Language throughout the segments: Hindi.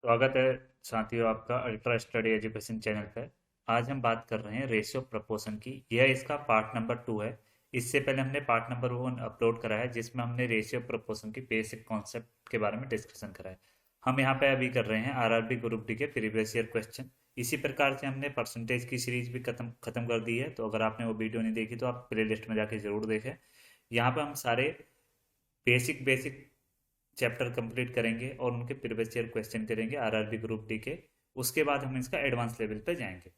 स्वागत है साथियों आपका अल्ट्रा स्टडी एजुकेशन चैनल पर। आज हम बात कर रहे हैं रेशियो प्रपोर्शन की। यह इसका पार्ट नंबर 2 है। इससे पहले हमने पार्ट नंबर 1 अपलोड करा है जिसमें हमने रेशियो प्रपोर्शन की बेसिक कॉन्सेप्ट के बारे में डिस्कशन करा है। हम यहाँ पे अभी कर रहे हैं आरआरबी ग्रुप डी के प्रीवियस ईयर क्वेश्चन। इसी प्रकार से हमने परसेंटेज की सीरीज भी खत्म खत्म कर दी है, तो अगर आपने वो वीडियो नहीं देखी तो आप प्ले लिस्ट में जाके जरूर देखें। यहाँ पे हम सारे बेसिक बेसिक चैप्टर कंप्लीट करेंगे और उनके प्रीवियस ईयर क्वेश्चन करेंगे आरआरबी ग्रुप डी के। उसके बाद हम इसका एडवांस लेवल पे जाएंगे।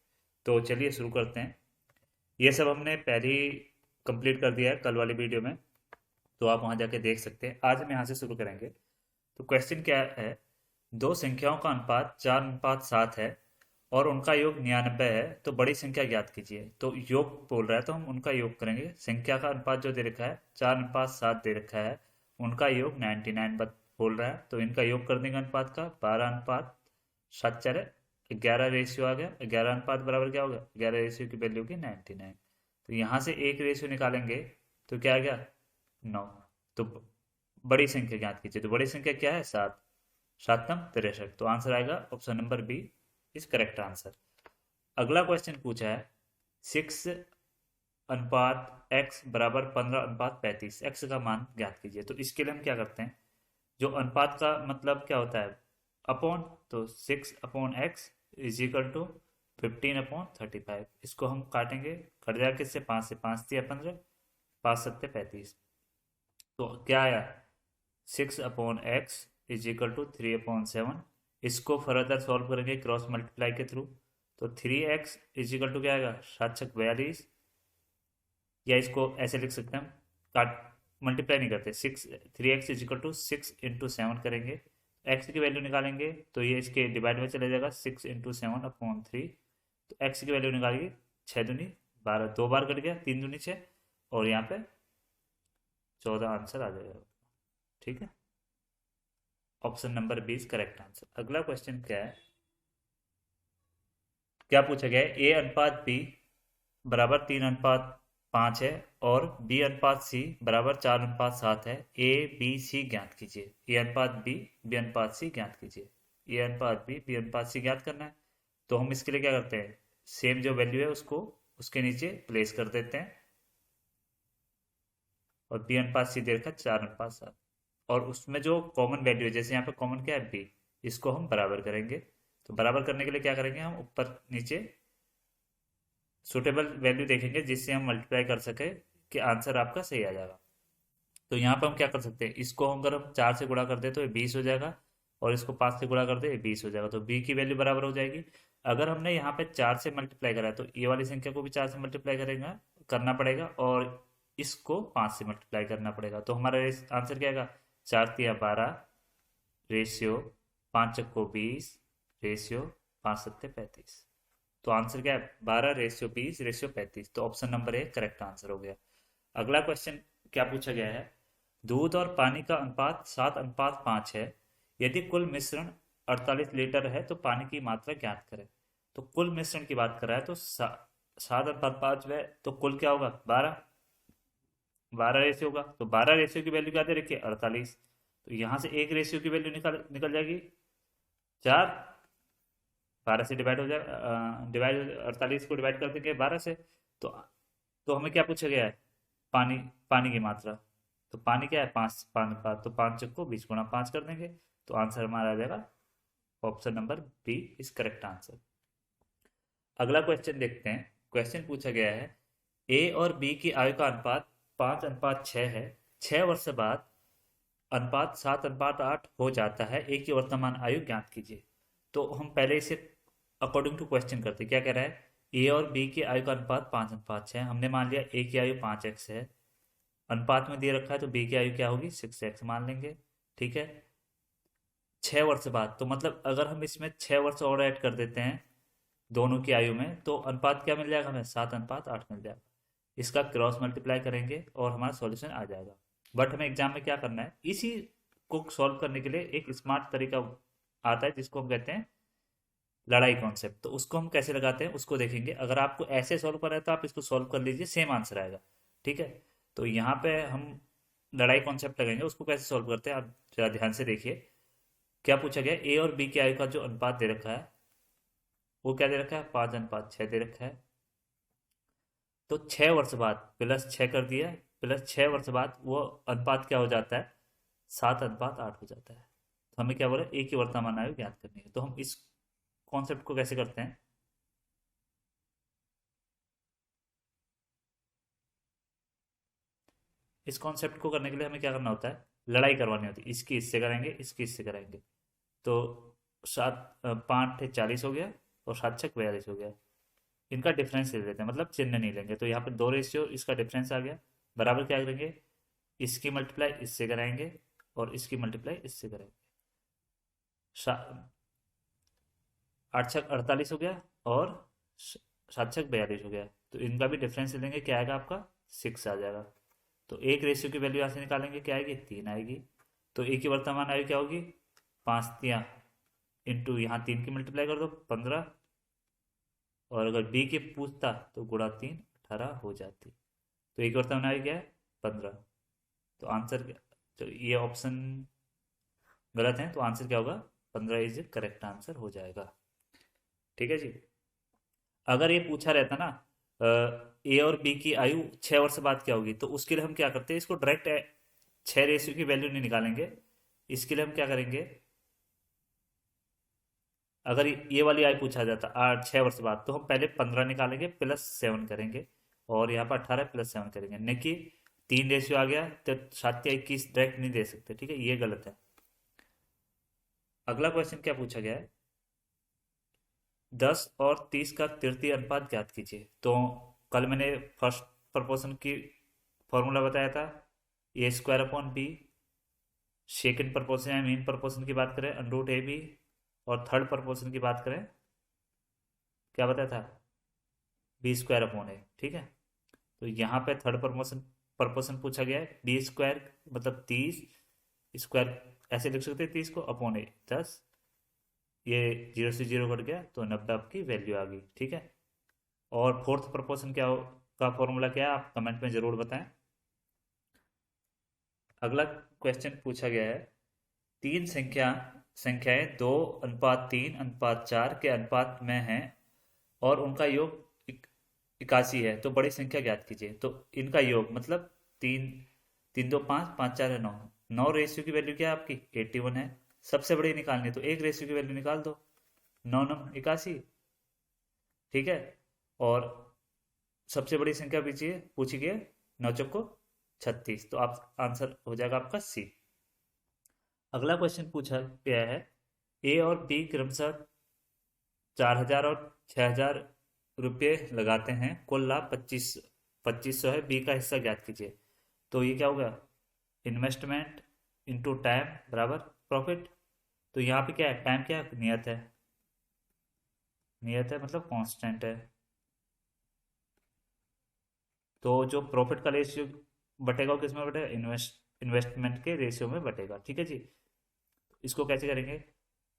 तो चलिए शुरू करते हैं। ये सब हमने पहले ही कंप्लीट कर दिया है कल वाली वीडियो में, तो आप वहां जाके देख सकते हैं। आज हम यहाँ से शुरू करेंगे। तो क्वेश्चन क्या है, दो संख्याओं का अनुपात 4:7 है और उनका योग 99 है, तो बड़ी संख्या ज्ञात कीजिए। तो योग बोल रहा है तो हम उनका योग करेंगे। संख्या का अनुपात जो दे रखा है 4:7 दे रखा है, उनका योग 99 बोल रहा है, तो इनका योग कर देंगे अनुपात का। 12:7 4 11 रेशियो आ गया। 11 अनुपात बराबर क्या होगा, 11 रेशियो की वैल्यू होगी 99। तो यहाँ से एक रेशियो निकालेंगे तो क्या आ गया, 9। तो बड़ी संख्या ज्ञात कीजिए। तो बड़ी संख्या क्या है, 7। 7×63, तो आंसर आएगा option number b is correct answer. अगला क्वेश्चन पूछा है 6:x बराबर 15:35, एक्स का मान ज्ञात कीजिए। तो इसके लिए हम क्या करते हैं, जो अनुपात का मतलब क्या होता है, अपॉन। तो 6/x इज इक्वल टू 15/35। इसको हम काटेंगे, कट जाएगा किससे, 5 से। 5×3 = 15, 5×7 = 35। तो क्या आया, 6/x इज इक्वल टू 3/7। इसको फर्दर सॉल्व करेंगे क्रॉस मल्टीप्लाई के थ्रू। तो 3x इज इक्वल टू क्या आएगा, 7×6 = 42। या इसको ऐसे लिख सकते हैं हम, काट मल्टीप्लाई नहीं करते, 3x इज इक्वल टू 6 × 7 करेंगे। एक्स की वैल्यू निकालेंगे तो ये इसके डिवाइड में चले जाएगा, 6 × 7/3। तो एक्स की वैल्यू निकालेंगे, 6×2 = 12, 2 बार कट गया, 3×2 = 6, और यहाँ पे 14 आंसर आ जाएगा। ठीक है, option number b is correct answer. अगला क्वेश्चन क्या है, क्या पूछा गया है, A/B = 3:5 है और B/C = 4:7 है। A B C ज्ञात कीजिए। A/B B/C ज्ञात कीजिए। A/B B/C ज्ञात करना है, तो हम इसके लिए क्या करते हैं, सेम जो वैल्यू है उसको उसके नीचे प्लेस कर देते हैं। और B/C दे रखा 4:7, और उसमें जो कॉमन वैल्यू है, जैसे यहाँ पे कॉमन क्या है, B, इसको हम बराबर करेंगे। तो बराबर करने के लिए क्या करेंगे, हम ऊपर नीचे सुटेबल वैल्यू देखेंगे जिससे हम मल्टीप्लाई कर सके कि आंसर आपका सही आ जाएगा। तो यहाँ पर हम क्या कर सकते हैं, इसको अगर हम 4 से गुणा कर दे तो ये 20 हो जाएगा, और इसको 5 से गुणा कर दे ये 20 हो जाएगा। तो बी की वैल्यू बराबर हो जाएगी। अगर हमने यहाँ पे 4 से मल्टीप्लाई करा है तो ये वाली संख्या को भी 4 से मल्टीप्लाई करेगा करना पड़ेगा, और इसको 5 से मल्टीप्लाई करना पड़ेगा। तो हमारा आंसर क्या आएगा, 4×3 = 12 रेशियो 5×20 रेशियो 5×7 = 35। तो आंसर क्या है, 12:20:35। तो option number A correct answer हो गया। अगला क्वेश्चन क्या पूछा गया है, दूध और पानी का अनुपात 7:5 है। यदि कुल मिश्रण 48 लीटर है तो पानी की मात्रा ज्ञात करें। तो कुल मिश्रण की बात कर रहा है, तो 7:5 है, तो कुल क्या होगा, 12। 12 रेशियो होगा, तो 12 रेशियो की वैल्यू क्या दे रखिए, 48। तो यहाँ से एक रेशियो की वैल्यू निकल निकल जाएगी 4। 12 से डिवाइड हो जाए, डिवाइड 48 को डिवाइड कर देंगे 12 से। तो हमें क्या पूछा गया है, पानी पानी की मात्रा। तो पानी क्या है, 5:5, तो 5×20 × 5 कर देंगे। तो आंसर हमारा आ जाएगा option number b is correct answer. अगला क्वेश्चन देखते हैं। क्वेश्चन पूछा गया है, ए और बी की आयु का अनुपात 5:6 है। 6 वर्ष बाद अनुपात 7:8 हो जाता है। ए की वर्तमान आयु ज्ञात कीजिए। तो हम पहले इसे अकॉर्डिंग टू क्वेश्चन करते हैं। क्या कह रहा है, ए और बी की आयु का अनुपात 5:6 है। हमने मान लिया ए की आयु 5x है, अनुपात में दिए रखा है, तो बी की आयु क्या होगी, 6x मान लेंगे। ठीक है, 6 वर्ष बाद, तो मतलब अगर हम इसमें 6 वर्ष और ऐड कर देते हैं दोनों की आयु में, तो अनुपात क्या मिल जाएगा हमें, 7:8 मिल जाएगा। इसका क्रॉस मल्टीप्लाई करेंगे और हमारा सॉल्यूशन आ जाएगा। बट हमें एग्जाम में क्या करना है, इसी को सॉल्व करने के लिए एक स्मार्ट तरीका आता है जिसको हम कहते हैं लड़ाई कॉन्सेप्ट। तो उसको हम कैसे लगाते हैं उसको देखेंगे। अगर आपको ऐसे सॉल्व करना है तो आप इसको सॉल्व कर लीजिए, सेम आंसर आएगा। ठीक है, तो यहाँ पे हम लड़ाई कॉन्सेप्ट लगाएंगे। उसको कैसे सॉल्व करते हैं आप जरा ध्यान से देखिए। क्या पूछा गया, ए और बी की आयु का जो अनुपात दे रखा है वो क्या दे रखा है, 5:6 दे रखा है। तो 6 वर्ष बाद प्लस 6 कर दिया, प्लस 6 वर्ष बाद वो अनुपात क्या हो जाता है, 7:8 हो जाता है। तो हमें क्या बोला, ए की वर्तमान आयु ज्ञात करनी है। तो हम इस कॉन्सेप्ट को कैसे करते हैं, इस कॉन्सेप्ट को करने के लिए हमें क्या करना होता है, लड़ाई करवानी होती है, इसकी इससे कराएंगे, इसकी इससे कराएंगे। तो 5×8 = 40 हो गया, और 7×6 = 42 हो गया। इनका डिफरेंस ले लेते हैं, मतलब चिन्ह नहीं लेंगे। तो यहाँ पे दो रेशियो, इसका डिफरेंस आ गया, बराबर क्या करेंगे, इसकी मल्टीप्लाई इससे कराएंगे, और इसकी मल्टीप्लाई इससे करेंगे। 8×6 = 48 हो गया, और 7×6 = 42 हो गया। तो इनका भी डिफरेंस ले लेंगे, क्या आएगा आपका, 6 आ जाएगा। तो एक रेशियो की वैल्यू यहाँ से निकालेंगे, क्या आएगी, 3 आएगी। तो ए की वर्तमान आयु क्या होगी, 5×3 इंटू यहाँ 3 की मल्टीप्लाई कर दो, 15। और अगर बी की पूछता तो गुणा 3 18 हो जाती। तो एक वर्तमान आयु क्या है, 15। तो आंसर क्या, तो ये ऑप्शन गलत है, तो आंसर क्या होगा, 15 इज करेक्ट आंसर हो जाएगा। ठीक है जी। अगर ये पूछा रहता ना, ए और बी की आयु 6 वर्ष बाद क्या होगी, तो उसके लिए हम क्या करते हैं, इसको डायरेक्ट 6 रेशियो की वैल्यू नहीं निकालेंगे। इसके लिए हम क्या करेंगे, अगर ये वाली आयु पूछा जाता 6 वर्ष बाद, तो हम पहले 15 निकालेंगे, +7 करेंगे, और यहाँ पर 18 +7 करेंगे, न कि 3 रेशियो आ गया तो 7×21 डायरेक्ट नहीं दे सकते। ठीक है, ये गलत है। अगला क्वेश्चन क्या पूछा गया है, 10 और 30 का तृतीय अनुपात ज्ञात कीजिए। तो कल मैंने फर्स्ट प्रपोर्शन की फॉर्मूला बताया था, A² / B। सेकेंड प्रपोर्शन या मेन प्रपोर्शन की बात करें, √AB। और थर्ड प्रपोर्शन की बात करें, क्या बताया था, B² / A। ठीक है, तो यहाँ पे थर्ड प्रपोर्शन प्रपोर्शन पूछा गया है, B² मतलब 30 स्क्वायर, ऐसे लिख सकते हैं 30 को, अपॉन ए 10। ये 0 से 0 कट गया, तो 90 आपकी वैल्यू आ गई। ठीक है, और फोर्थ प्रपोर्शन क्या का फॉर्मूला क्या है, आप कमेंट में जरूर बताएं। अगला क्वेश्चन पूछा गया है, तीन संख्याएं 2:3:4 के अनुपात में हैं, और उनका योग 81 है, तो बड़ी संख्या ज्ञात कीजिए। तो इनका योग मतलब तीन, 3×2=5, 5×4=9। 9 रेशियो की वैल्यू क्या है आपकी, 81 है। सबसे बड़ी निकालनी है, तो एक रेशियो की वैल्यू निकाल दो, 9×9 = 81। ठीक है, और सबसे बड़ी संख्या पूछी गई, 9×4=36। तो आप आंसर हो जाएगा आपका सी। अगला क्वेश्चन पूछा गया है, ए और बी क्रमशः 4,000 और 6,000 रुपये लगाते हैं, कुल लाभ 2500 है, बी का हिस्सा ज्ञात कीजिए। तो ये क्या होगा, इन्वेस्टमेंट इंटू टाइम बराबर प्रॉफिट। तो यहाँ पे क्या है, टाइम क्या है, नियत है, नियत है मतलब कांस्टेंट है। तो जो प्रॉफिट का रेशियो बटेगा वो किस में बटेगा, इन्वेस्टमेंट के रेशियो में बटेगा। ठीक है जी। इसको कैसे करेंगे,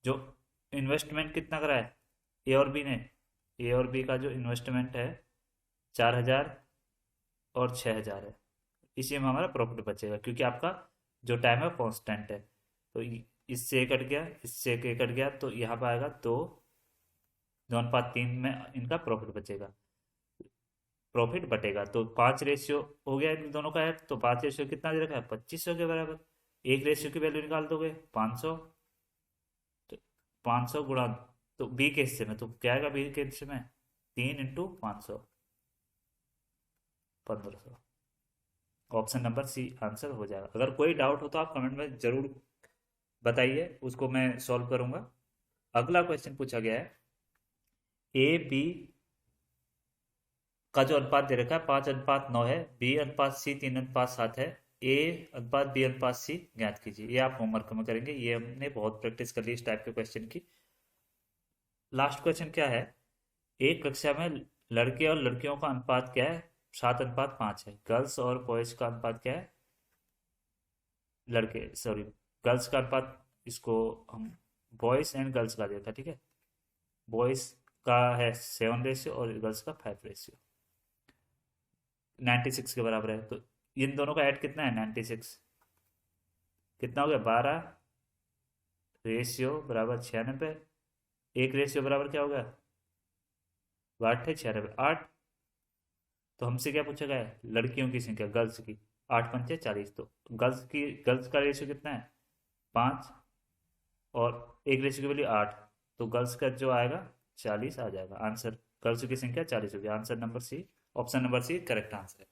जो इन्वेस्टमेंट कितना करा है ए और बी ने, ए और बी का जो इन्वेस्टमेंट है 4,000 और 6,000 है, इसी में हमारा प्रॉफिट बचेगा, क्योंकि आपका जो टाइम है कांस्टेंट है। तो इससे एक कट गया, इससे एक कट गया, तो यहाँ पर आएगा 2:3 में इनका प्रॉफिट बचेगा, प्रॉफिट बटेगा। तो 5 रेशियो हो गया इन दोनों का ऐड, तो 5 रेशियो कितना दे रखा है, 2500 के बराबर। एक रेशियो की वैल्यू निकाल दोगे 500, तो 500 गुणा, तो बी के हिस्से में, तो क्या आएगा बी के हिस्से में, 3 × 500 1500। ऑप्शन नंबर सी आंसर हो जाएगा। अगर कोई डाउट हो तो आप कमेंट में जरूर बताइए, उसको मैं सॉल्व करूंगा। अगला क्वेश्चन पूछा गया है, ए बी का जो अनुपात दे रखा है 5:9 है, B/C 3:7 है, A/B/C ज्ञात कीजिए। ये आप होमवर्क में करेंगे, ये हमने बहुत प्रैक्टिस कर ली इस टाइप के क्वेश्चन की। लास्ट क्वेश्चन क्या है, एक कक्षा में लड़के और लड़कियों का अनुपात क्या है, 7:5 है। गर्ल्स और बॉयज का अनुपात क्या है, लड़के सॉरी गर्ल्स का अनुपात, इसको हम बॉयज एंड गर्ल्स का देखा। ठीक है, बॉयज का है 7 रेशियो और गर्ल्स का 5 रेशियो, 96 के बराबर है। तो इन दोनों का ऐड कितना है, 96, कितना हो गया, 12 रेशियो बराबर 96। एक रेशियो बराबर क्या होगा? 8 है 96, 8। तो हमसे क्या पूछा गया है? लड़कियों की संख्या, गर्ल्स की। 8 पंचे 40, तो गर्ल्स का रेशियो कितना है? 5। और एक रेशियो की वैल्यू 8, तो गर्ल्स का जो आएगा 40 आ जाएगा आंसर। गर्ल्स की संख्या 40 होगी। Answer number c, option number c correct answer है।